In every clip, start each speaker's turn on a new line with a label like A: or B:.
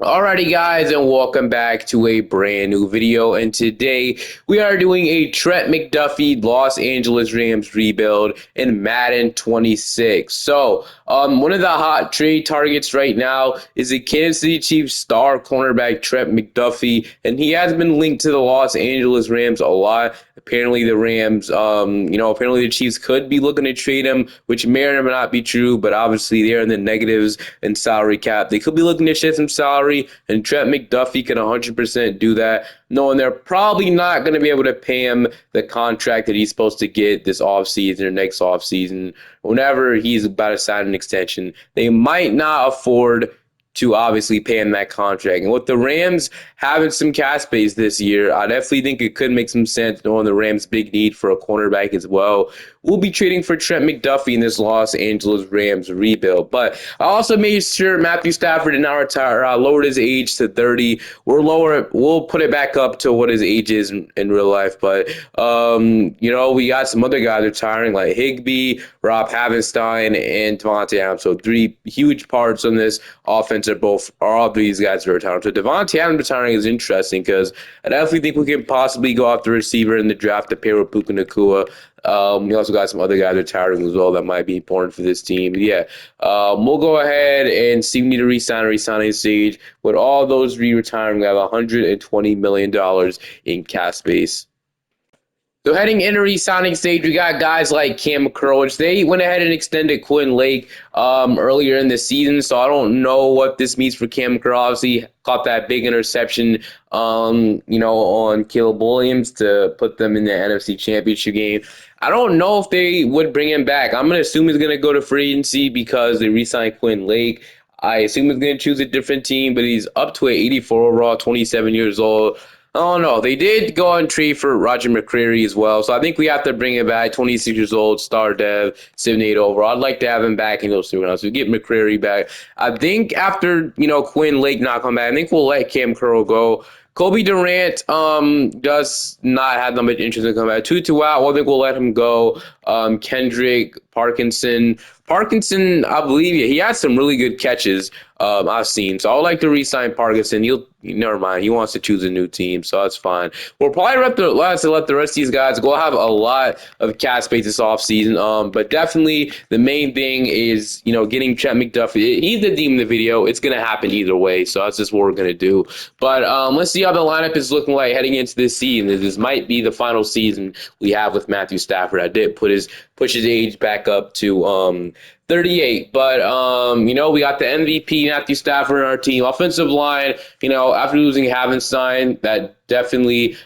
A: Alrighty guys, and welcome back to a brand new video, and today we are doing a Trent McDuffie Los Angeles Rams rebuild in Madden 26. One of the hot trade targets right now is the Kansas City Chiefs star cornerback Trent McDuffie, and he has been linked to the Los Angeles Rams a lot. Apparently the Rams, apparently the Chiefs could be looking to trade him, which may or may not be true, but obviously they're in the negatives in salary cap. They could be looking to shed some salary, and Trent McDuffie can 100% do that, knowing they're probably not going to be able to pay him the contract that he's supposed to get this offseason or next offseason. Whenever he's about to sign an extension, they might not afford to obviously pay him that contract. And with the Rams having some cap space this year, I definitely think it could make some sense knowing the Rams' big need for a cornerback as well. We'll be trading for Trent McDuffie in this Los Angeles Rams rebuild. But I also made sure Matthew Stafford did not retire. I lowered his age to 30. We'll put it back up to what his age is in real life. But we got some other guys retiring like Higbee, Rob Havenstein, and Devontae Adams. So three huge parts on this offense are all these guys are retiring. So Devontae Adams retiring is interesting because I definitely think we can possibly go after receiver in the draft to pair with Puka Nacua. We also got some other guys retiring as well that might be important for this team. But yeah, we'll go ahead and see if we need to resigning stage. With all those retiring, we have $120 million in cap space. So heading into re-signing stage, we got guys like Cam Curl, which they went ahead and extended Quinn Lake earlier in the season. So I don't know what this means for Cam Curl. Obviously, caught that big interception, on Caleb Williams to put them in the NFC Championship game. I don't know if they would bring him back. I'm going to assume he's going to go to free agency because they re-signed Quinn Lake. I assume he's going to choose a different team, but he's up to an 84 overall, 27 years old. Oh no, they did go on trade for Roger McCreary as well, so I think we have to bring him back. 26 years old, star dev, 78 overall. I'd like to have him back in those two rounds. So get McCreary back. I think after Quinn Lake not come back, I think we'll let Cam Curl go. Kobe Durant does not have that much interest in coming back. Tutu out, well, I think we'll let him go. Kendrick, Parkinson, I believe he had some really good catches I've seen. So I would like to re-sign Parkinson. Never mind. He wants to choose a new team, so that's fine. We'll probably let the rest of these guys go. Have a lot of cap space this offseason. But definitely the main thing is, getting Trent McDuffie. He's the theme of the video. It's going to happen either way, so that's just what we're going to do. But let's see how the lineup is looking like heading into this season. This might be the final season we have with Matthew Stafford. I did push his age back up to 38. But we got the MVP Matthew Stafford in our team. Offensive line, after losing Havenstein, that definitely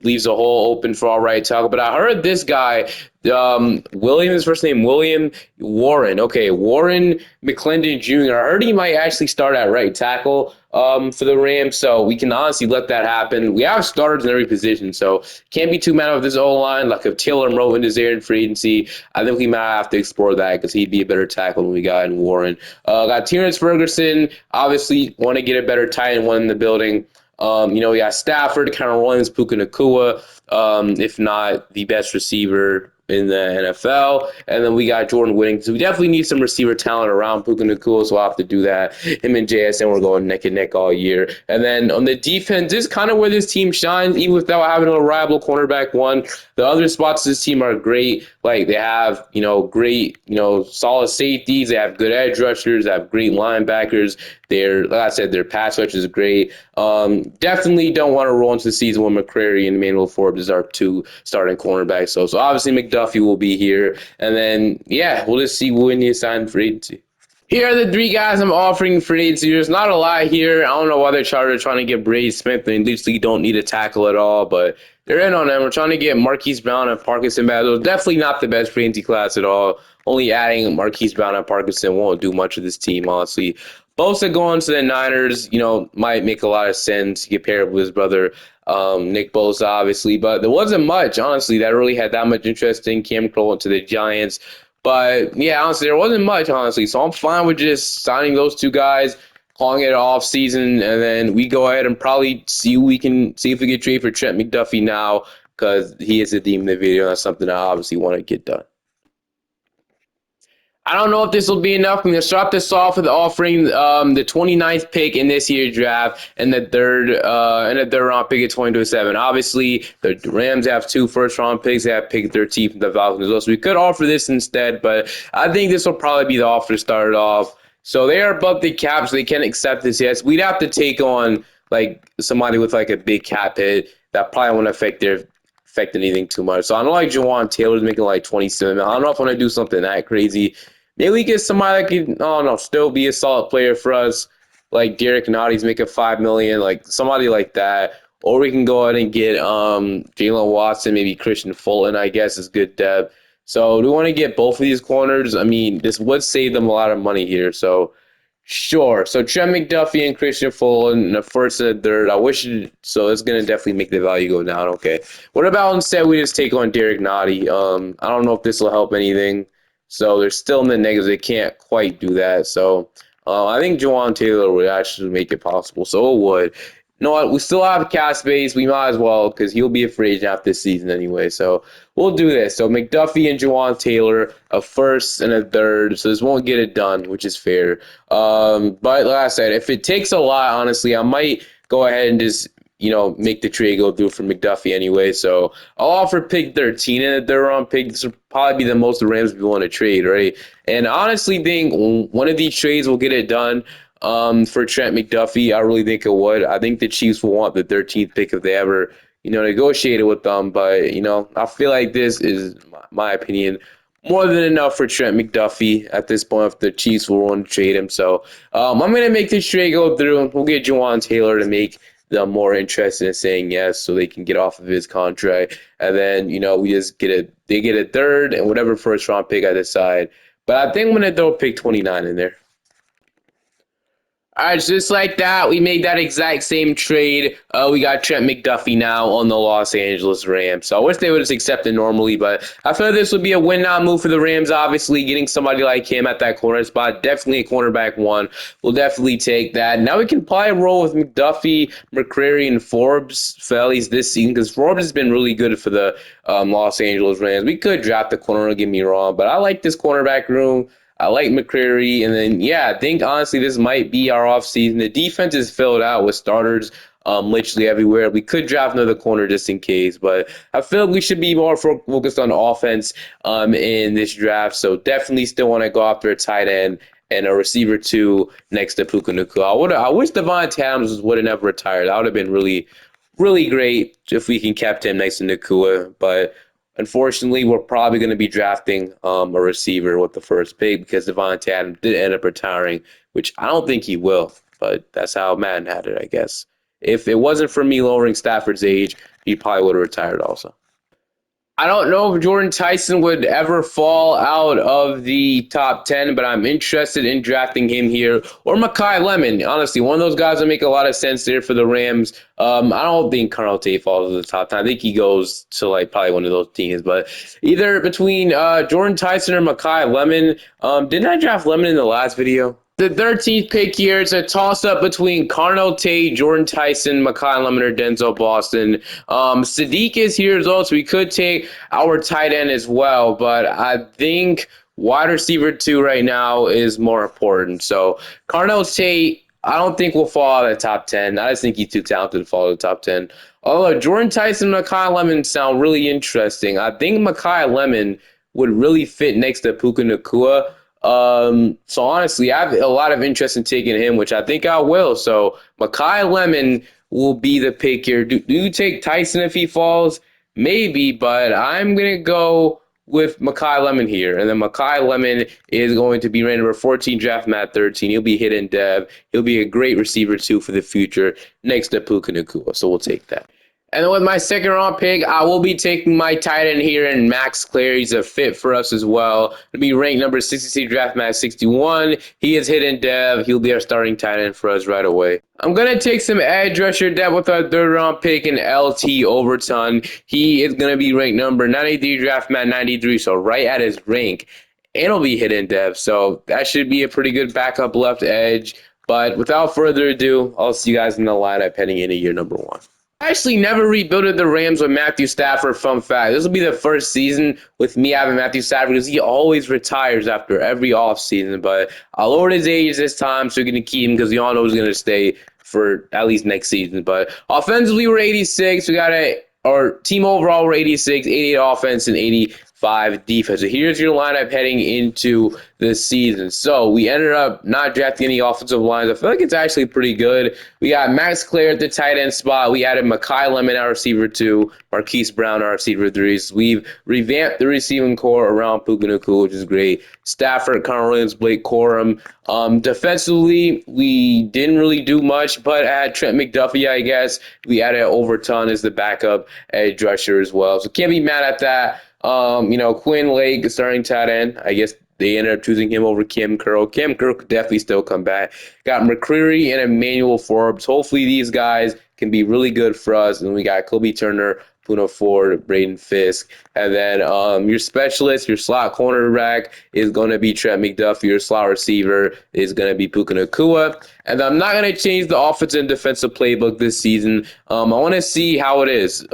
A: leaves a hole open for our right tackle. But I heard this guy, his first name William Warren. Okay, Warren McClendon Jr. I heard he might actually start at right tackle for the Rams, so we can honestly let that happen. We have starters in every position, so can't be too mad with this O-line. Like if Taylor Moton is there in free agency, I think we might have to explore that because he'd be a better tackle than we got in Warren. Got Terrence Ferguson, obviously want to get a better tight end one in the building. We got Stafford, Cameron Williams, Puka Nacua, if not the best receiver in the NFL. And then we got Jordan Whittington. So we definitely need some receiver talent around Puka Nacua, so we'll have to do that. Him and JSN we're going neck and neck all year. And then on the defense, this is kind of where this team shines, even without having a reliable cornerback one. The other spots of this team are great. Like they have, great, solid safeties. They have good edge rushers. They have great linebackers. Like I said, their pass rush is great. Definitely don't want to roll into the season when McCreary and Emmanuel Forbes is our two starting cornerbacks. So obviously McDuffie will be here. And then, we'll just see when he signs for agency. Here are the three guys I'm offering for agency. There's not a lot here. I don't know why they're trying to get Brady Smith. They literally don't need a tackle at all, but they're in on them. We're trying to get Marquise Brown and Parkinson back. Those definitely not the best free agency class at all. Only adding Marquise Brown and Parkinson won't do much of this team, honestly. Bosa going to the Niners, might make a lot of sense. You pair it with his brother, Nick Bosa, obviously. But there wasn't much, honestly, that really had that much interest in Cam Crow to the Giants. But, yeah, honestly, there wasn't much, honestly. So I'm fine with just signing those two guys, calling it off season, and then we go ahead and probably see if we can trade for Trent McDuffie now because he is the theme of the video. That's something I obviously want to get done. I don't know if this will be enough. I'm going to start this off with offering the 29th pick in this year's draft and the third round pick at 2027. Obviously, the Rams have two first round picks. They have pick 13 from the Falcons as well. So we could offer this instead, but I think this will probably be the offer to start it off. So they are above the cap, so they can't accept this. Yes, we'd have to take on like somebody with like a big cap hit that probably won't affect anything too much. So I know like Jawan Taylor's making like 27. I don't know if I want to do something that crazy. Maybe we get somebody that could, I don't know, still be a solid player for us, like Derek Notty's making $5 million, like somebody like that. Or we can go ahead and get Jalen Watson, maybe Christian Fulton, I guess is good depth. So do we want to get both of these corners? I mean, this would save them a lot of money here. So sure. So Trent McDuffie and Christian Fulton, the first and the third. So it's gonna definitely make the value go down. Okay. What about instead we just take on Derek Notty? I don't know if this will help anything. So they're still in the negatives. They can't quite do that. So I think Jawan Taylor would actually make it possible. So it would. You know what? We still have cap space. We might as well because he'll be a free agent after this season anyway. So we'll do this. So McDuffie and Jawan Taylor, a first and a third. So this won't get it done, which is fair. But like I said, if it takes a lot, honestly, I might go ahead and just make the trade go through for McDuffie anyway. So I'll offer pick 13 and a third round pick. This will probably be the most the Rams will want to trade, right? And I honestly think one of these trades will get it done. For Trent McDuffie, I really think it would. I think the Chiefs will want the 13th pick if they ever, negotiated with them. But, I feel like this is my opinion more than enough for Trent McDuffie at this point if the Chiefs will want to trade him. So I'm going to make this trade go through. We'll get Jawan Taylor to make them more interested in saying yes so they can get off of his contract. And then, we just they get a third and whatever first round pick I decide. But I think I'm going to throw pick 29 in there. All right, just like that, we made that exact same trade. We got Trent McDuffie now on the Los Angeles Rams. So I wish they would have accepted normally, but I feel like this would be a win-now move for the Rams, obviously. Getting somebody like him at that corner spot, definitely a cornerback one. We'll definitely take that. Now we can probably roll with McDuffie, McCrary, and Forbes for at least this season because Forbes has been really good for the Los Angeles Rams. We could draft the corner, don't get me wrong, but I like this cornerback room. I like McCrary, and then I think honestly this might be our offseason. The defense is filled out with starters literally everywhere. We could draft another corner just in case, but I feel like we should be more focused on offense in this draft. So definitely still want to go after a tight end and a receiver two next to Puka Nacua. I wish Devontae Adams would have never retired. That would have been really, really great if we can kept him next to Nacua, but. Unfortunately, we're probably going to be drafting a receiver with the first pick because Devontae Adams did end up retiring, which I don't think he will, but that's how Madden had it, I guess. If it wasn't for me lowering Stafford's age, he probably would have retired also. I don't know if Jordan Tyson would ever fall out of the top 10, but I'm interested in drafting him here. Or Mekhi Lemon. Honestly, one of those guys would make a lot of sense there for the Rams. I don't think Carnell Tate falls in the top 10. I think he goes to like probably one of those teams. But either between Jordan Tyson or Mekhi Lemon. Didn't I draft Lemon in the last video? The 13th pick here, it's a toss-up between Carnell Tate, Jordan Tyson, Mekhi Lemon, or Denzel Boston. Sadiq is here as well, so we could take our tight end as well, but I think wide receiver two right now is more important. So Carnell Tate, I don't think will fall out of the top 10. I just think he's too talented to fall out of the top 10. Although Jordan Tyson and Mekhi Lemon sound really interesting. I think Mekhi Lemon would really fit next to Puka Nacua. So honestly, I have a lot of interest in taking him, which I think I will. So Mekhi Lemon will be the pick here. Do you take Tyson if he falls? Maybe, but I'm gonna go with Mekhi Lemon here. And then Mekhi Lemon is going to be ranked number 14 draft mat 13. He'll be hidden dev. He'll be a great receiver too for the future next to Puka Nacua. So we'll take that. And then with my second round pick, I will be taking my tight end here in Max Clare. He's a fit for us as well. He'll be ranked number 66 draft max 61. He is hidden dev. He'll be our starting tight end for us right away. I'm going to take some edge rusher depth with our third round pick in LT Overton. He is going to be ranked number 93 draft mat 93, so right at his rank. And he'll be hidden dev, so that should be a pretty good backup left edge. But without further ado, I'll see you guys in the lineup heading into year number one. Actually never rebuilded the Rams with Matthew Stafford. Fun fact. This will be the first season with me having Matthew Stafford because he always retires after every offseason. But I lowered his age this time, so we're going to keep him because we all know he's going to stay for at least next season. But offensively, we're 86. We got our team overall, we're 86, 88 offense, and 85 defense. So here's your lineup heading into this season. So we ended up not drafting any offensive lines. I feel like it's actually pretty good. We got Max Clare at the tight end spot. We added Mekhi Lemon, our receiver 2, Marquise Brown, our receiver 3. So we've revamped the receiving core around Puka Nacua, which is great. Stafford, Connor Williams, Blake Corum. Defensively, we didn't really do much, but add Trent McDuffie, I guess. We added Overton as the backup edge rusher as well. So can't be mad at that. Quinn Lake, starting tight end. I guess they ended up choosing him over Kim Curl. Kim Curl could definitely still come back. Got McCreary and Emmanuel Forbes. Hopefully these guys can be really good for us. And we got Kobe Turner, Puna Ford, Braden Fisk. And then your specialist, your slot cornerback is going to be Trent McDuffie. Your slot receiver is going to be Puka Nacua. And I'm not going to change the offensive and defensive playbook this season. I want to see how it is.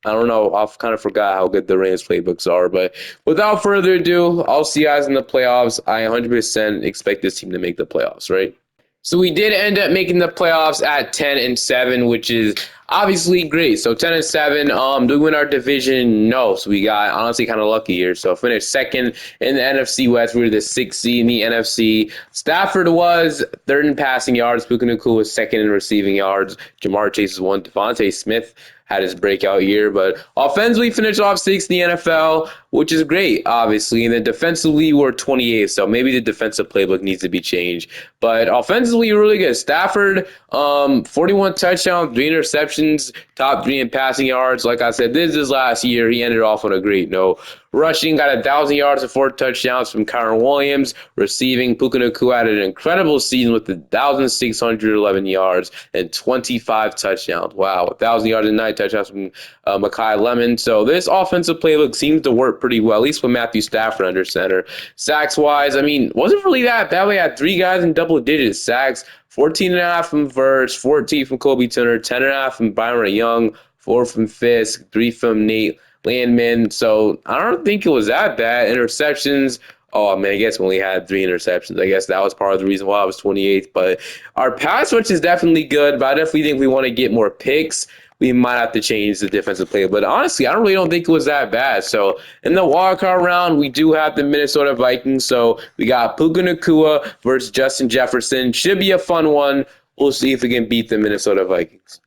A: I don't know. I've kind of forgot how good the Rams playbooks are. But without further ado, I'll see you guys in the playoffs. I 100% expect this team to make the playoffs, right? So we did end up making the playoffs at 10-7, which is obviously great. So 10-7. Do we win our division? No. So we got honestly kind of lucky here. So finished second in the NFC West. We were the 6th seed in the NFC. Stafford was third in passing yards. Puka Nacua was second in receiving yards. Jamar Chase is one. Devontae Smith had his breakout year, but offensively finished off 6th in the NFL, which is great, obviously. And then defensively, we're 28th, so maybe the defensive playbook needs to be changed. But offensively, really good. Stafford, 41 touchdowns, 3 interceptions, top 3 in passing yards. Like I said, this is his last year. He ended off on a great note. Rushing, got 1,000 yards and 4 touchdowns from Connor Williams. Receiving, Puka Nacua had an incredible season with 1,611 yards and 25 touchdowns. Wow, 1,000 yards and 9 touchdowns from Mekhi Lemon. So this offensive playbook seems to work pretty well, at least with Matthew Stafford under center. Sacks-wise, I mean, wasn't really that bad. We had 3 guys in double digits sacks, 14.5 from Verse, 14 from Kobe Turner, 10.5 from Byron Young, 4 from Fisk, 3 from Nate Landman. So I don't think it was that bad. Interceptions, oh man, I guess we only had 3 interceptions. I guess that was part of the reason why I was 28th. But our pass rush is definitely good, but I definitely think we want to get more picks. We might have to change the defensive play. But honestly, I really don't think it was that bad. So in the wildcard round, we do have the Minnesota Vikings. So we got Puka Nacua versus Justin Jefferson. Should be a fun one. We'll see if we can beat the Minnesota Vikings.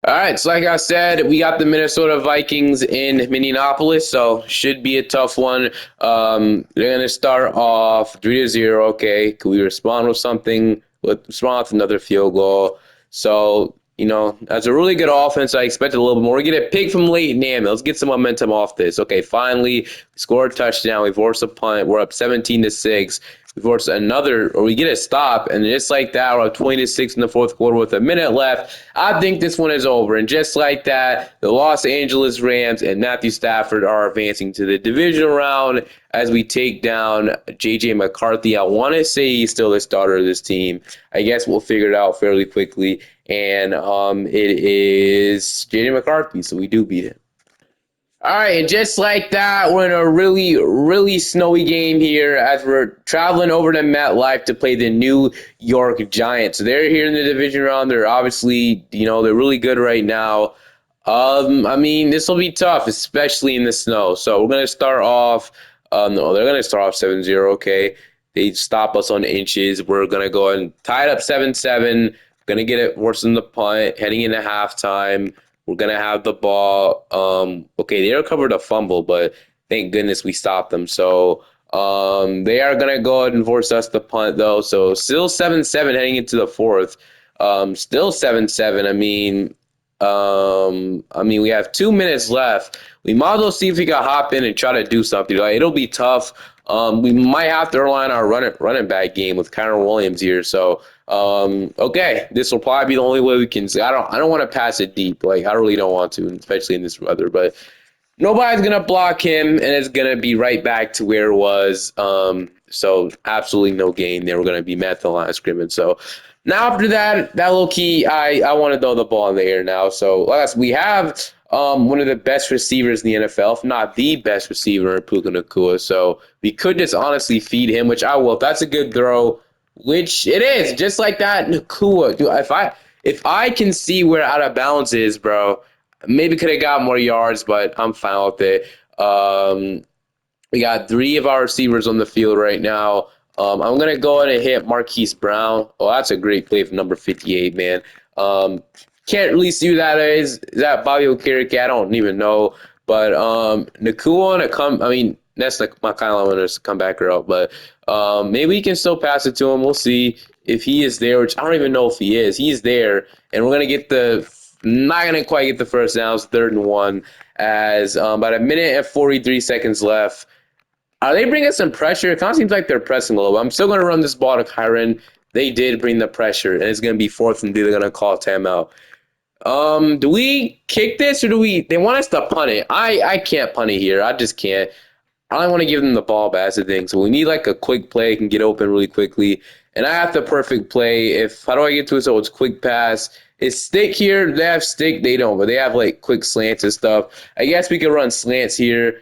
A: All right, so like I said, we got the Minnesota Vikings in Minneapolis, so should be a tough one. They're going to start off 3-0, okay. Could we respond with something? Let's respond with another field goal. So, that's a really good offense. I expected a little bit more. We get a pick from Leighton Hammond. Let's get some momentum off this. Okay, finally, we score a touchdown. We force a punt. We're up 17-6. We force another, or we get a stop, and just like that, we're up 20-6 in the fourth quarter with a minute left. I think this one is over. And just like that, the Los Angeles Rams and Matthew Stafford are advancing to the divisional round as we take down J.J. McCarthy. I want to say he's still the starter of this team. I guess we'll figure it out fairly quickly. And it is J.J. McCarthy, so we do beat him. All right, and just like that, we're in a really, really snowy game here as we're traveling over to MetLife to play the New York Giants. So they're here in the division round. They're obviously, they're really good right now. This will be tough, especially in the snow. So we're going to start off, no, they're going to start off 7-0, okay. They stop us on inches. We're going to go and tie it up 7-7. Going to get it worse than the punt, heading into halftime. We're going to have the ball. Okay, they recovered a fumble, but thank goodness we stopped them. So they are going to go ahead and force us to punt, though. So still 7-7 heading into the fourth. Still 7-7. We have 2 minutes left. We might as well see if we can hop in and try to do something. Like, it'll be tough. We might have to rely on our running back game with Connor Williams here. So, okay, this will probably be the only way we can. I don't want to pass it deep. Like, I really don't want to, especially in this weather. But nobody's gonna block him, and it's gonna be right back to where it was. So absolutely no gain there. We're gonna be met the line of scrimmage. So Now after that low key, I want to throw the ball in the air now. So like we have one of the best receivers in the NFL, if not the best receiver in Puka Nacua. So we could just honestly feed him, which I will. If that's a good throw, which it is, just like that, Nacua. Dude, if I can see where out of bounds is, bro, maybe could have got more yards, but I'm fine with it. We got three of our receivers on the field right now. I'm gonna go ahead and hit Marquise Brown. Oh, that's a great play from number 58, man. Um, can't really see who that is. Is that Bobby Okereke? I don't even know. But Nakua to come. I mean, that's like my kind of want to come back out, but maybe we can still pass it to him. We'll see if he is there, which I don't even know if he is. He's there, and we're gonna get the. Not gonna quite get the first down. It's 3rd and 1 as about a minute and 43 seconds left. Are they bringing some pressure? It kind of seems like they're pressing a little bit. I'm still going to run this ball to Kyron. They did bring the pressure, and it's going to be 4th and 2. They're going to call timeout. Do we kick this or do we? They want us to punt it. I can't punt it here. I just can't. I don't want to give them the ball back. That's the thing. So we need like a quick play, can get open really quickly. And I have the perfect play. If how do I get to it? So it's quick pass. Is stick here? They have stick. They don't, but they have like quick slants and stuff. I guess we could run slants here.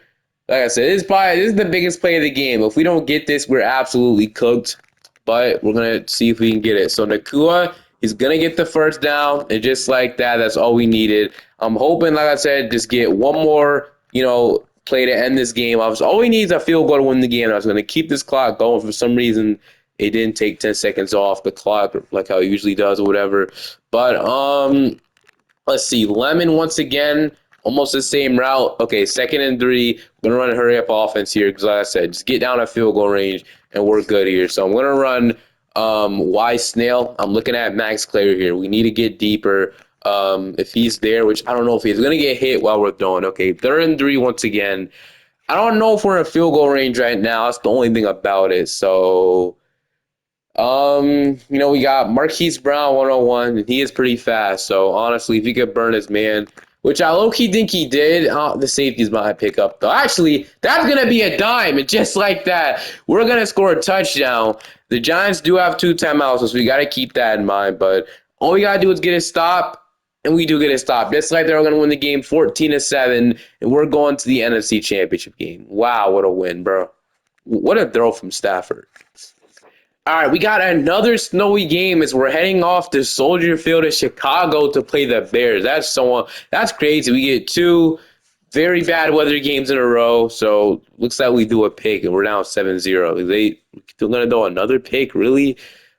A: Like I said, this is the biggest play of the game. If we don't get this, we're absolutely cooked. But we're gonna see if we can get it. So Nakua, he's gonna get the first down, and just like that, that's all we needed. I'm hoping, like I said, just get one more, play to end this game. All we need is a field goal to win the game. I was gonna keep this clock going. For some reason, it didn't take 10 seconds off the clock like how it usually does or whatever. But let's see. Lemon once again, almost the same route. Okay, 2nd and 3. I'm gonna run a hurry up offense here because, like I said, just get down at field goal range and we're good here. So I'm gonna run Y Snail. I'm looking at Max Clare here. We need to get deeper. If he's there, which I don't know if he's gonna get hit while we're throwing. Okay, 3rd and 3 once again. I don't know if we're in field goal range right now. That's the only thing about it. So we got Marquise Brown 101, and he is pretty fast. So honestly, if he could burn his man, which I low-key think he did, the safeties might pick up though. Actually, that's gonna be a dime, and just like that, we're gonna score a touchdown. The Giants do have 2 timeouts, so we gotta keep that in mind. But all we gotta do is get a stop, and we do get a stop. Just like they're gonna win the game 14-7, and we're going to the NFC Championship game. Wow, what a win, bro! What a throw from Stafford. All right, we got another snowy game as we're heading off to Soldier Field in Chicago to play the Bears. That's crazy. We get 2 very bad weather games in a row. So looks like we do a pick and we're now 7-0. They still gonna do another pick, really?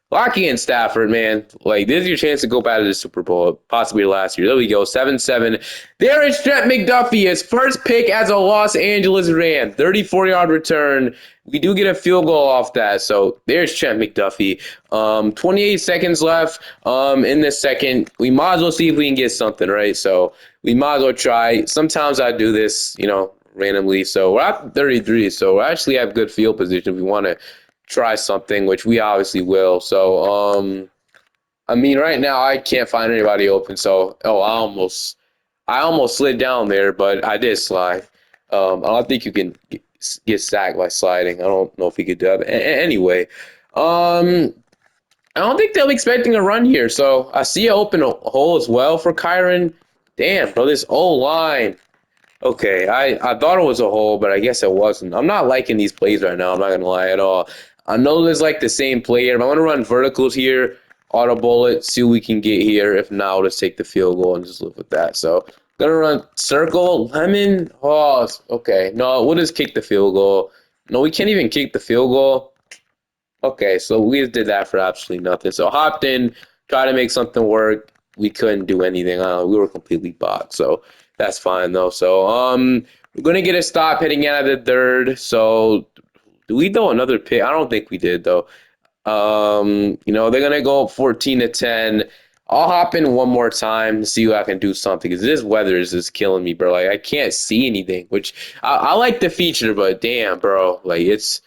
A: Lockie and Stafford, man. Like, this is your chance to go back to the Super Bowl, possibly last year. There we go, 7-7. There is Trent Mcduffie, his first pick as a Los Angeles Ram. 34-yard return. We do get a field goal off that. So there's Trent McDuffie. 28 seconds left in this second. We might as well see if we can get something, right? So we might as well try. Sometimes I do this, randomly. So we're at 33. So we actually have good field position if we want to try something, which we obviously will. So, right now I can't find anybody open. So, I almost slid down there, but I did slide. I don't think you can get sacked by sliding. I don't know if he could do that. Anyway, I don't think they'll be expecting a run here. So I see an open hole as well for Kyron. Damn, bro, this O-line. Okay, I thought it was a hole, but I guess it wasn't. I'm not liking these plays right now. I'm not going to lie at all. I know there's like the same player, but I'm going to run verticals here, auto bullet, see what we can get here. If not, I'll just take the field goal and just live with that. So going to run circle, lemon. Oh, okay. No, we'll just kick the field goal. No, we can't even kick the field goal. Okay, so we just did that for absolutely nothing. So hopped in, tried to make something work. We couldn't do anything. We were completely bought. So that's fine though. So we're gonna get a stop heading out of the 3rd. So do we throw another pick? I don't think we did though. They're gonna go up 14-10. I'll hop in one more time to see if I can do something because this weather is just killing me, bro. Like I can't see anything, which I like the feature, but damn, bro, like it's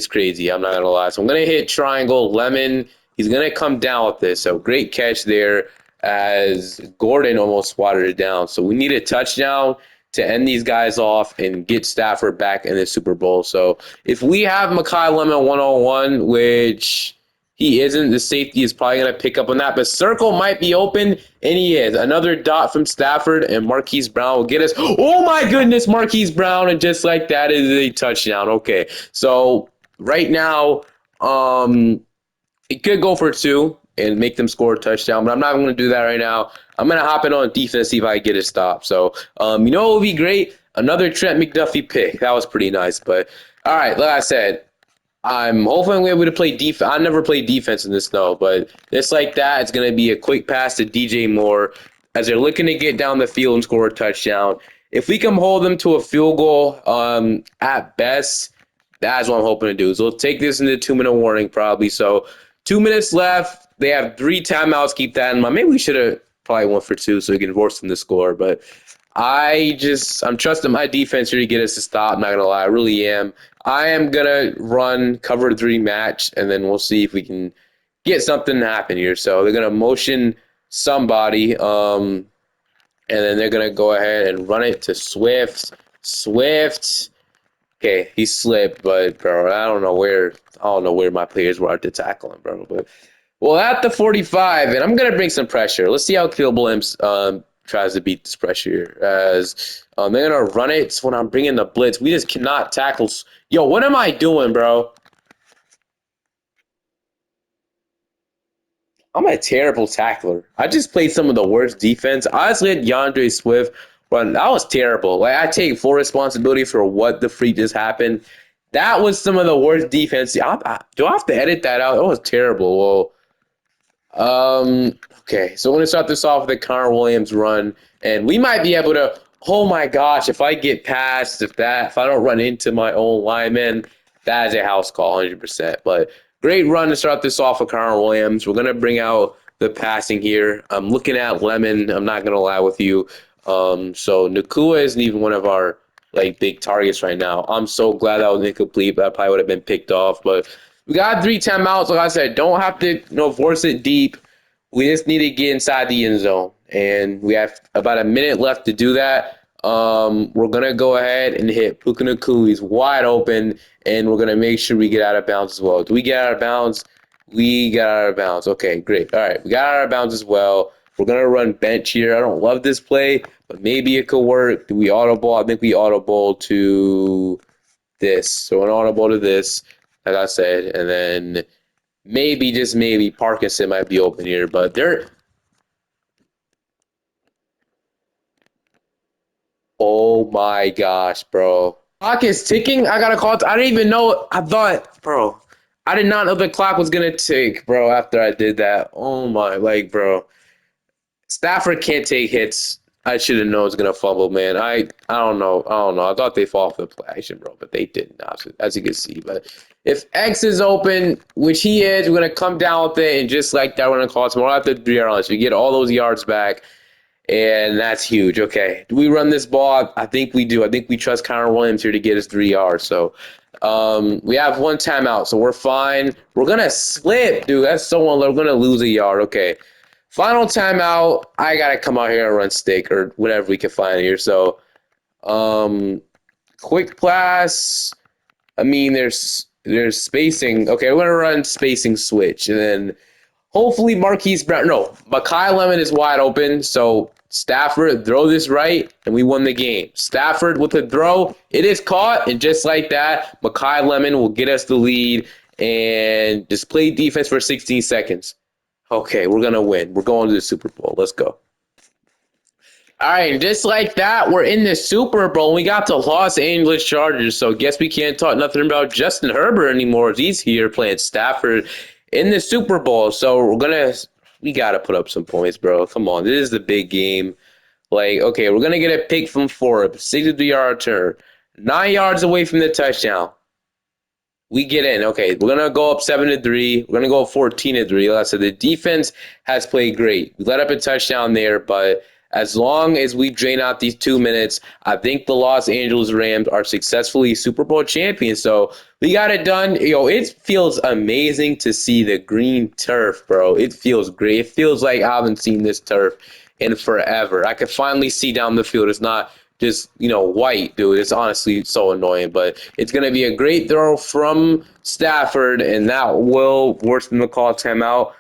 A: crazy. I'm not gonna lie. So I'm gonna hit triangle lemon. He's gonna come down with this. So great catch there as Gordon almost swatted it down. So we need a touchdown to end these guys off and get Stafford back in the Super Bowl. So if we have Makai Lemon 101, which he isn't. The safety is probably going to pick up on that. But circle might be open, and he is. Another dot from Stafford, and Marquise Brown will get us. Oh my goodness, Marquise Brown, and just like that is a touchdown. Okay, so right now, it could go for two and make them score a touchdown, but I'm not going to do that right now. I'm going to hop in on defense, see if I get a stop. So, you know what would be great? Another Trent McDuffie pick. That was pretty nice. But, all right, like I said, I'm hoping I'm able to play defense. I never played defense in this snow, but just like that, it's going to be a quick pass to DJ Moore as they're looking to get down the field and score a touchdown. If we can hold them to a field goal at best, that's what I'm hoping to do. So we'll take this into 2-minute warning probably. So 2 minutes left. They have 3 timeouts. Keep that in mind. Maybe we should have probably went for 2 so we can force them to score. But I'm trusting my defense here to get us to stop. I'm not gonna lie, I really am. I am gonna run cover 3 match, and then we'll see if we can get something to happen here. So they're gonna motion somebody, and then they're gonna go ahead and run it to Swift. Swift. Okay, he slipped, but bro, I don't know where my players were to tackle him, bro. But well, at the 45, and I'm gonna bring some pressure. Let's see how Caleb Williams tries to beat this pressure. As they're gonna run it when I'm bringing the blitz. We just cannot tackle. Yo, what am I doing, bro? I'm a terrible tackler. I just played some of the worst defense. I just let DeAndre Swift run. That was terrible. Like I take full responsibility for what the freak just happened. That was some of the worst defense. Do I have to edit that out? That was terrible. Well, okay, so I'm gonna start this off with the Connor Williams run, and we might be able to. Oh my gosh, if I get past, if I don't run into my own lineman, that is a house call, 100%. But great run to start this off with Connor Williams. We're gonna bring out the passing here. I'm looking at Lemon. I'm not gonna lie with you. So Nakua isn't even one of our like big targets right now. I'm so glad that was incomplete. That probably would have been picked off, but we got 3 timeouts. Like I said, don't have to force it deep. We just need to get inside the end zone, and we have about a minute left to do that. We're gonna go ahead and hit Puka Nakua. He's wide open, and we're gonna make sure we get out of bounds as well. Do we get out of bounds? We got out of bounds. Okay, great. All right, we got out of bounds as well. We're gonna run bench here. I don't love this play, but maybe it could work. Do we audible? I think we audible to this. So an audible to this, like I said, and then maybe, just maybe, Parkinson might be open here, but they're. Oh my gosh, bro. Clock is ticking. I got a call. I didn't even know. I thought, bro, I did not know the clock was gonna tick, bro, after I did that. Oh my, like, bro. Stafford can't take hits. I should have known it was gonna fumble, man. I don't know. I don't know. I thought they fall off the play action, bro, but they didn't, as you can see. But if X is open, which he is, we're gonna come down with it, and just like that, we're gonna call it tomorrow after 3 yards. We get all those yards back, and that's huge. Okay, do we run this ball? I think we do. I think we trust Connor Williams here to get us 3 yards. So we have 1 timeout, so we're fine. We're gonna slip, dude. That's so we're gonna lose a yard. Okay. Final timeout. I gotta come out here and run stick or whatever we can find here. So, quick pass. I mean, there's spacing. Okay, we're gonna run spacing switch, and then hopefully Marquise Brown. No, Mekhi Lemon is wide open. So Stafford throw this right, and we won the game. Stafford with a throw, it is caught, and just like that, Mekhi Lemon will get us the lead and just play defense for 16 seconds. Okay, we're going to win. We're going to the Super Bowl. Let's go. All right, just like that, we're in the Super Bowl. We got the Los Angeles Chargers, so guess we can't talk nothing about Justin Herbert anymore. He's here playing Stafford in the Super Bowl. So we got to put up some points, bro. Come on, this is the big game. Like, okay, we're going to get a pick from Forbes, 63-yard return, 9 yards away from the touchdown. We get in. Okay, we're gonna go up 7-3. We're gonna go up 14-3. Like I said, the defense has played great. We let up a touchdown there, but as long as we drain out these 2 minutes, I think the Los Angeles Rams are successfully Super Bowl champions. So we got it done. It feels amazing to see the green turf, bro. It feels great. It feels like I haven't seen this turf in forever. I can finally see down the field. It's not just white, dude. It's honestly so annoying, but it's gonna be a great throw from Stafford, and that will force them to call timeout.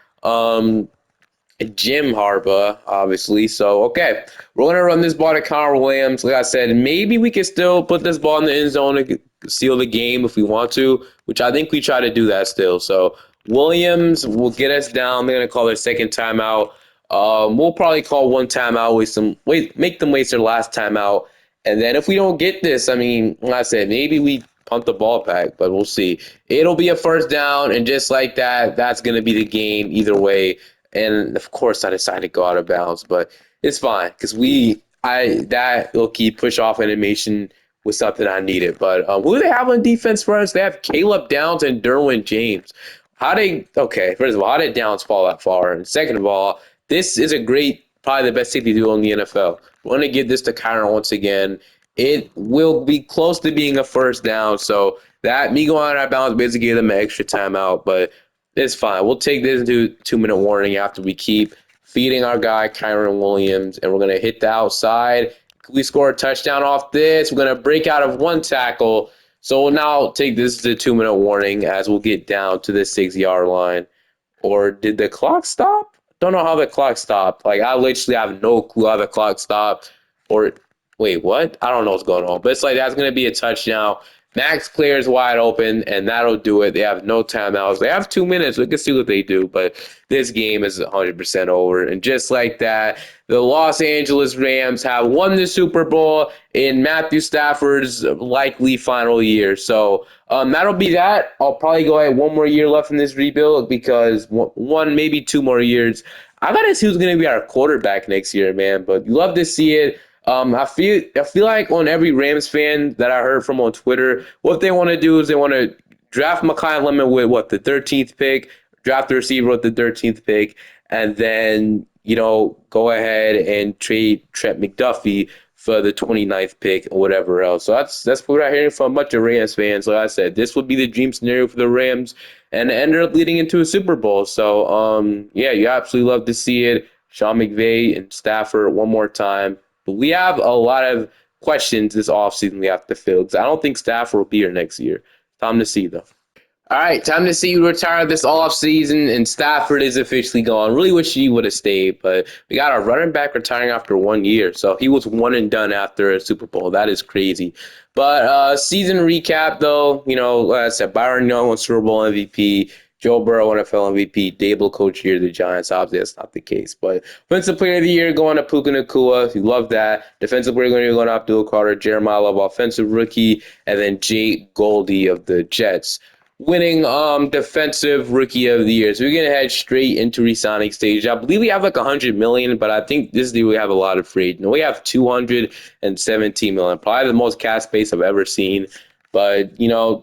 A: Jim Harbaugh, obviously. So, okay, we're going to run this ball to Connor Williams. Like I said, maybe we can still put this ball in the end zone and seal the game if we want to, which I think we try to do that still. So, Williams will get us down. They're going to call their second timeout. We'll probably call one timeout, make them waste their last timeout. And then if we don't get this, I mean, like I said, maybe we punt the ball back, but we'll see. It'll be a first down, and just like that, that's going to be the game either way. And of course, I decided to go out of bounds, but it's fine because that will keep push off animation was something I needed. But who do they have on defense for us? They have Caleb Downs and Derwin James. First of all, how did Downs fall that far? And second of all, this is a great, probably the best safety duo in the NFL. We're going to give this to Kyron once again. It will be close to being a first down, so that me going out of bounds basically gave them an extra timeout, but it's fine. We'll take this into 2-minute warning after we keep feeding our guy Kyron Williams, and we're gonna hit the outside. We score a touchdown off this. We're gonna break out of one tackle. So we'll now take this to 2-minute warning as we'll get down to the 6-yard line. Or did the clock stop? Don't know how the clock stopped. Like I literally have no clue how the clock stopped. Or wait, what? I don't know what's going on. But it's like that's gonna be a touchdown. Max clears wide open, and that'll do it. They have no timeouts. They have 2 minutes. We can see what they do, but this game is 100% over. And just like that, the Los Angeles Rams have won the Super Bowl in Matthew Stafford's likely final year. So that'll be that. I'll probably go ahead one more year left in this rebuild because one, maybe 2 more years. I gotta see who's gonna be our quarterback next year, man. But you love to see it. I feel like on every Rams fan that I heard from on Twitter, what they want to do is they want to draft Mekhi Lemon with the 13th pick, draft the receiver with the 13th pick, and then go ahead and trade Trent McDuffie for the 29th pick or whatever else. So that's what I'm hearing from a bunch of Rams fans. Like I said, this would be the dream scenario for the Rams, and it ended up leading into a Super Bowl. So yeah, you absolutely love to see it. Sean McVay and Stafford one more time. But we have a lot of questions this offseason we have to fill because I don't think Stafford will be here next year. Time to see, though. All right, time to see you retire this offseason, and Stafford is officially gone. Really wish he would have stayed, but we got our running back retiring after 1 year. So he was one and done after a Super Bowl. That is crazy. But season recap, though, like I said, Byron Young was Super Bowl MVP. Joe Burrow, NFL MVP. Dable, Coach of the Year of the Giants. Obviously, that's not the case. But Offensive Player of the Year going to Puka Nacua. You love that. Defensive Player going to Abdul Carter. Jeremiah Love, Offensive Rookie. And then Jake Goldie of the Jets winning defensive rookie of the year. So we're gonna head straight into re-signing stage. I believe we have like 100 million, but I think this year we have a lot of free. We have 217 million, probably the most cap space I've ever seen. But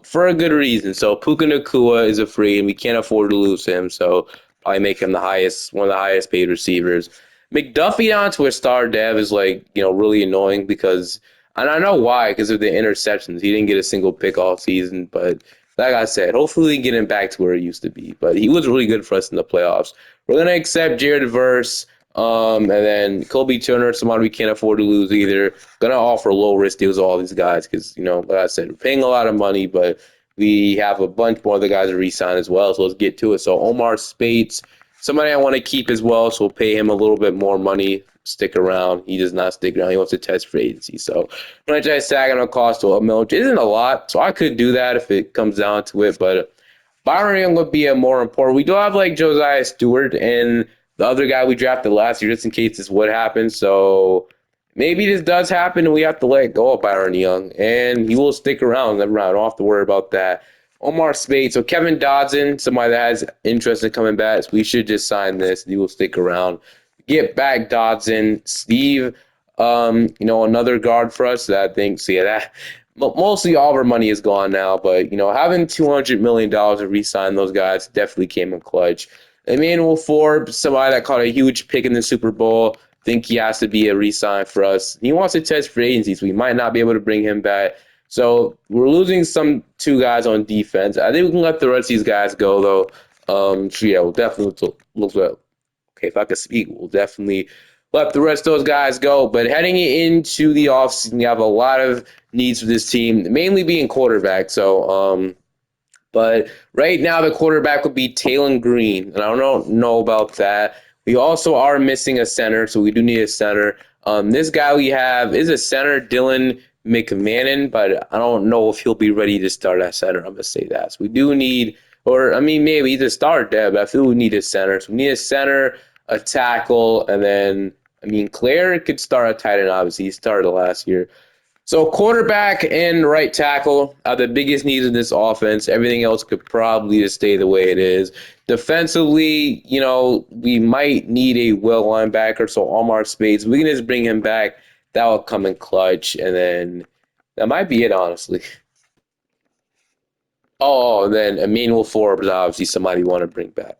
A: for a good reason. So Puka Nacua is a free, and we can't afford to lose him. So probably make him one of the highest paid receivers. McDuffie down to a star dev is really annoying because, and I know why, because of the interceptions. He didn't get a single pick all season, but like I said, hopefully get him back to where he used to be. But he was really good for us in the playoffs. We're going to accept Jared Verse, and then Kobe Turner, somebody we can't afford to lose either. Going to offer low-risk deals to all these guys because, like I said, we're paying a lot of money, but we have a bunch more other guys to re-sign as well, so let's get to it. So Omar Spates, somebody I want to keep as well, so we'll pay him a little bit more money. Stick around. He does not stick around. He wants to test for agency. So franchise tag on a cost of $1 million, which isn't a lot. So I could do that if it comes down to it. But Byron Young would be a more important. We do have like Josiah Stewart and the other guy we drafted last year, just in case this would happen. So maybe this does happen and we have to let go of Byron Young. And he will stick around. Never mind. I don't have to worry about that. Omar Spade. So Kevin Dodson, somebody that has interest in coming back. So we should just sign this. He will stick around. Get back Dodson. Steve, another guard for us that I think, so yeah, that mostly all of our money is gone now, but, having $200 million to re-sign those guys definitely came in clutch. Emmanuel Forbes, somebody that caught a huge pick in the Super Bowl, think he has to be a re-sign for us. He wants to test free agency, so we might not be able to bring him back. So we're losing two guys on defense. I think we can let the rest of these guys go, though. So yeah, we'll definitely look well. Okay, if I could speak, we'll definitely let the rest of those guys go. But heading into the offseason, we have a lot of needs for this team, mainly being quarterback. But right now, the quarterback would be Taylon Green, and I don't know about that. We also are missing a center, so we do need a center. This guy we have is a center, Dylan McMahon, but I don't know if he'll be ready to start at center. I'm gonna say that. So we do need, or I mean, maybe to start there, but I feel we need a center. So we need a center, a tackle, and then I mean, Claire could start at tight end. Obviously, he started last year. So quarterback and right tackle are the biggest needs in this offense. Everything else could probably just stay the way it is. Defensively, we might need a will linebacker. So Omar Spades, we can just bring him back. That will come in clutch, and then that might be it, honestly. Oh, and then Emmanuel Forbes, obviously somebody you want to bring back.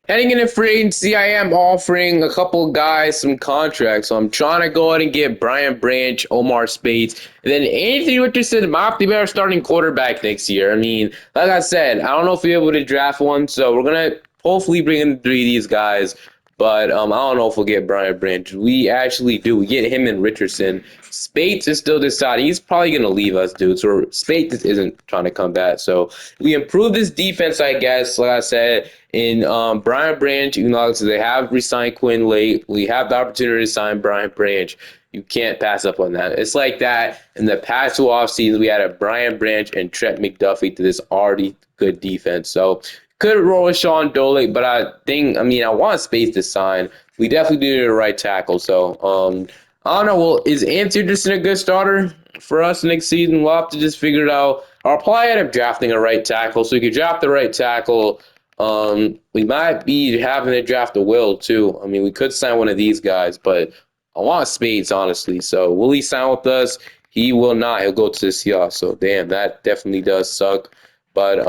A: Heading into free agency, I am offering a couple guys some contracts. So I'm trying to go ahead and get Brian Branch, Omar Spades, and then Anthony Richardson might be better starting quarterback next year. I mean, like I said, I don't know if we're able to draft one, so we're going to hopefully bring in three of these guys. But I don't know if we'll get Brian Branch. We actually do. We get him and Richardson. Spates is still deciding. He's probably going to leave us, dude. So Spates isn't trying to come back. So we improve this defense, I guess, like I said. In Brian Branch, they have re-signed Quinn late. We have the opportunity to sign Brian Branch. You can't pass up on that. It's like that in the past two off seasons, we had a Brian Branch and Trent Mcduffie to this already good defense. So could roll with Sean Dole, but I want Space to sign. We definitely do need a right tackle. So I don't know. Well, is Anthony Richardson a good starter for us next season? We'll have to just figure it out. I'll probably end up drafting a right tackle. So we could draft the right tackle. We might be having to draft a will too. I mean, we could sign one of these guys, but I want Spades, honestly. So will he sign with us? He will not. He'll go to the Seahawks. So damn, that definitely does suck. But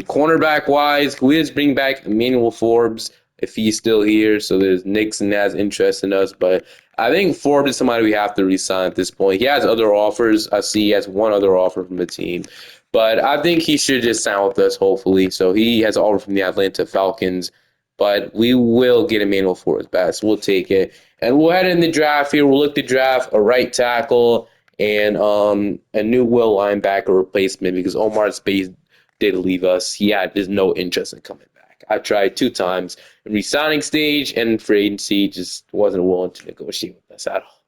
A: cornerback wise, we just bring back Emmanuel Forbes if he's still here. So there's Nixon has interest in us, but I think Forbes is somebody we have to resign at this point. He has other offers. I see he has one other offer from the team. But I think he should just sign with us, hopefully. So he has an offer from the Atlanta Falcons. But we will get Emmanuel Forbes back. So we'll take it. And we'll head in the draft here. We'll look to draft a right tackle and a new will linebacker replacement because Omar Spades did leave us. There's no interest in coming back. I tried 2 times in re-signing stage and free agency, just wasn't willing to negotiate with us at all.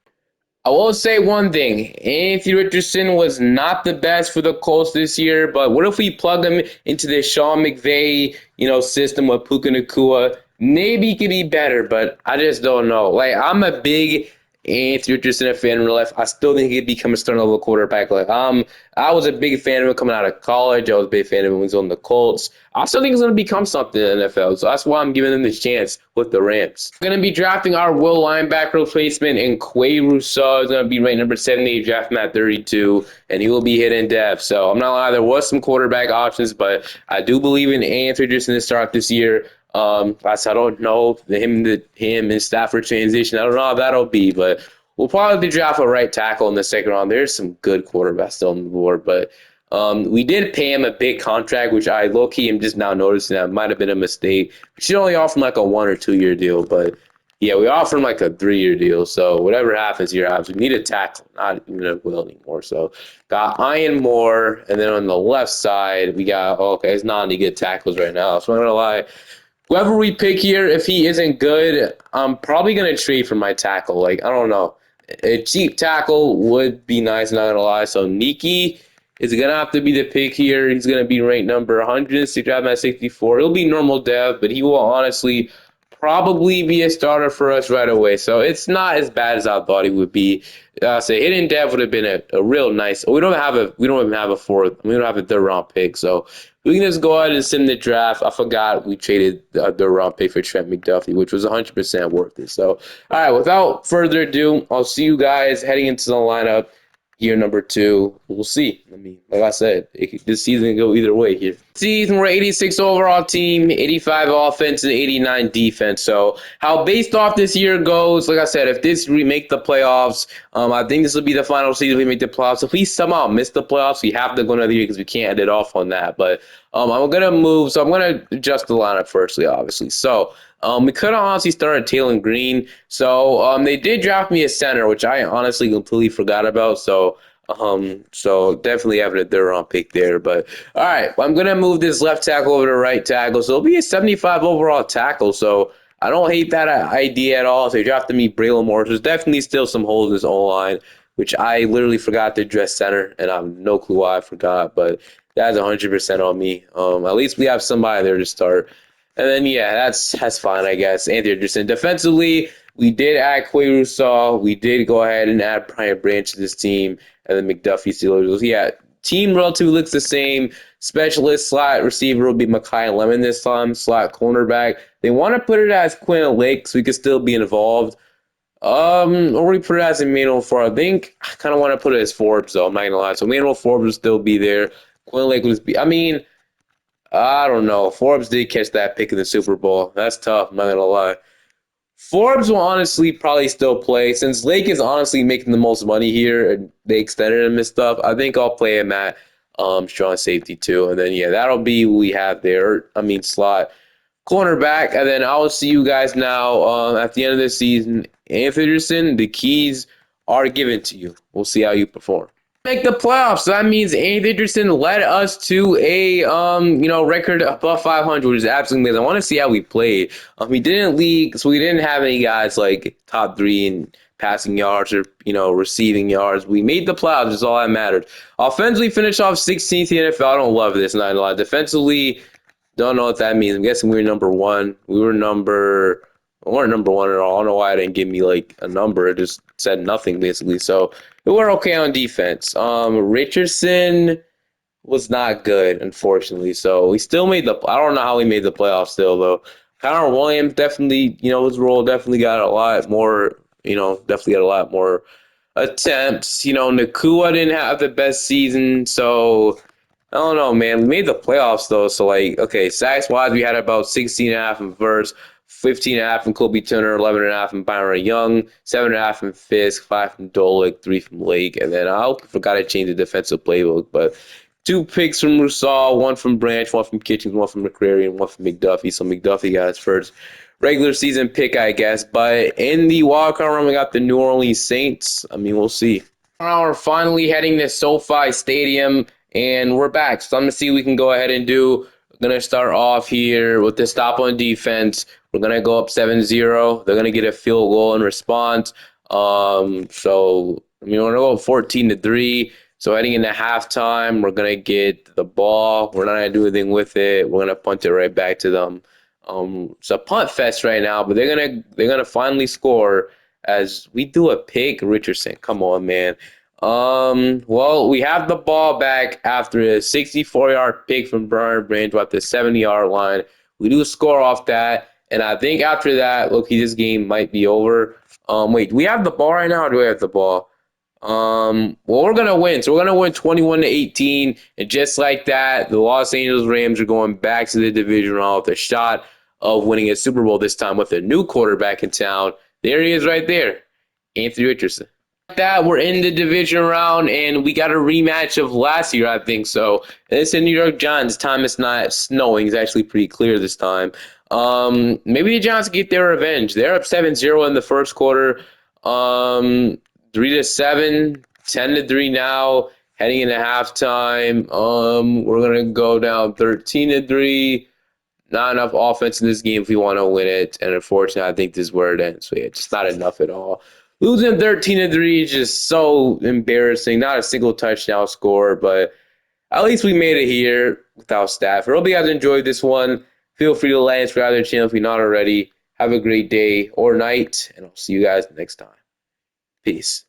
A: I will say one thing. Anthony Richardson was not the best for the Colts this year, but what if we plug him into the Sean McVay, system with Puka Nacua? Maybe he could be better, but I just don't know. Like, I'm a big Anthony Richardson fan in real life. I still think he could become a starting level quarterback. I was a big fan of him coming out of college. I was a big fan of him when he was on the Colts. I still think he's going to become something in the NFL. So that's why I'm giving him this chance with the Rams. We're going to be drafting our will linebacker replacement, and Quay Rousseau is going to be ranked number 78, draft him at 32, and he will be hit in depth. So I'm not lying, there was some quarterback options, but I do believe in Anthony Richardson to start this year. I don't know him and Stafford transition. I don't know how that'll be, but we'll probably draft a right tackle in the second round. There's some good quarterbacks still on the board, but we did pay him a big contract, which I low-key am just now noticing that might have been a mistake. We should only offer him like a 1 or 2 year deal, but yeah, we offered him like a 3-year deal. So whatever happens here, we need a tackle, not even a will anymore. So got Ian Moore, and then on the left side we got it's not any good tackles right now. So I'm not gonna lie. Whoever we pick here, if he isn't good, I'm probably going to trade for my tackle. Like, I don't know. A cheap tackle would be nice, not going to lie. So, Niki is going to have to be the pick here. He's going to be ranked number 100, draft at 64. He'll be normal dev, but he will honestly probably be a starter for us right away. So, it's not as bad as I thought he would be. Hidden dev would have been a real nice. We don't even have a fourth. We don't have a third round pick. So, we can just go ahead and send the draft. I forgot we traded the round pick for Trent Mcduffie, which was 100% worth it. So, all right, without further ado, I'll see you guys heading into the lineup year number 2. We'll see. I mean, like I said, this season can go either way here. Season, we're 86 overall team, 85 offense, and 89 defense. So how based off this year goes, like I said, if we make the playoffs, I think this will be the final season we make the playoffs. If we somehow miss the playoffs, we have to go another year because we can't end it off on that. But I'm going to adjust the lineup firstly, obviously. So We could have honestly started Taylor Green. So they did draft me a center, which I honestly completely forgot about. So definitely having a third round pick there. But all right, well, I'm gonna move this left tackle over to right tackle. So it'll be a 75 overall tackle. So I don't hate that idea at all. So they drafted me Braylon Morris. There's definitely still some holes in his O line, which I literally forgot to address center, and I have no clue why I forgot. But that's 100% on me. At least we have somebody there to start. And then yeah, that's fine, I guess. Anthony Richardson. Defensively, we did add Quay Rousseau. We did go ahead and add Brian Branch to this team, and then Mcduffie Steelers. Yeah, team relatively looks the same. Specialist slot receiver will be Makai Lemon this time. Slot cornerback. They want to put it as Quinn Lake so we could still be involved. Or we put it as Emmanuel Forbes. I think I kind of want to put it as Forbes, though. I'm not gonna lie. So Emmanuel Forbes will still be there. Quinn Lake was be. I mean, I don't know. Forbes did catch that pick in the Super Bowl. That's tough. I'm not gonna lie. Forbes will honestly probably still play since Lake is honestly making the most money here and they extended him and stuff. I think I'll play him at strong safety too, and then yeah, that'll be what we have there. I mean slot cornerback, and then I'll see you guys now at the end of the season. Anthony Richardson, the keys are given to you. We'll see how you perform. Make the playoffs. So that means Anthony Richardson led us to a record above 500, which is absolutely amazing. I want to see how we played. We didn't league, so we didn't have any guys like top three in passing yards or receiving yards. We made the playoffs. Is all that mattered. Offensively, finished off 16th in the NFL. I don't love this. Not a lot. Defensively, don't know what that means. I'm guessing we were number one. We weren't number one at all. I don't know why I didn't give me like a number. It just said nothing basically. So we were okay on defense. Richardson was not good, unfortunately. So we still made the. I don't know how we made the playoffs still though. Connor Williams definitely, his role definitely got a lot more. Definitely got a lot more attempts. Nakua didn't have the best season, so I don't know, man. We made the playoffs though, so like, okay, sacks wise, we had about 16 and a half in Verse, 15 and a half from Kobe Turner, 11 and a half from Byron Young, 7.5 from Fisk, 5 from Dolick, 3 from Lake, and then I forgot to change the defensive playbook, but 2 picks from Rousseau, 1 from Branch, 1 from Kitchens, 1 from McCrary, and 1 from Mcduffie. So McDuffie got his first regular season pick, I guess. But in the wildcard round, we got the New Orleans Saints. I mean, we'll see. Now we're finally heading to SoFi Stadium, and we're back. So I'm going to see what we can go ahead and do. We're going to start off here with the stop on defense. We're going to go up 7-0. They're going to get a field goal in response. We're going to go 14-3. So heading into halftime, we're going to get the ball. We're not going to do anything with it. We're going to punt it right back to them. It's a punt fest right now, but they're gonna finally score as we do a pick. Richardson, come on, man. Well, we have the ball back after a 64-yard pick from Brian Branch at the 70-yard line. We do score off that, and I think after that, look, this game might be over. Wait, do we have the ball right now, or do we have the ball? Well, we're gonna win. So we're gonna win 21-18, and just like that, the Los Angeles Rams are going back to the division round with a shot of winning a Super Bowl this time with a new quarterback in town. There he is, right there, Anthony Richardson. Like that, we're in the division round, and we got a rematch of last year, I think so. And it's in New York Giants. Time it's not snowing. It's actually pretty clear this time. Maybe the Giants get their revenge. They're up 7-0 in the first quarter. 3-7, 10-3 now, heading into halftime. We're gonna go down 13-3. Not enough offense in this game if we want to win it, and unfortunately, I think this is where it ends. So yeah, just not enough at all. Losing 13-3 is just so embarrassing. Not a single touchdown score, but at least we made it here without staff. I hope you guys enjoyed this one. Feel free to like and subscribe to the channel if you're not already. Have a great day or night, and I'll see you guys next time. Peace.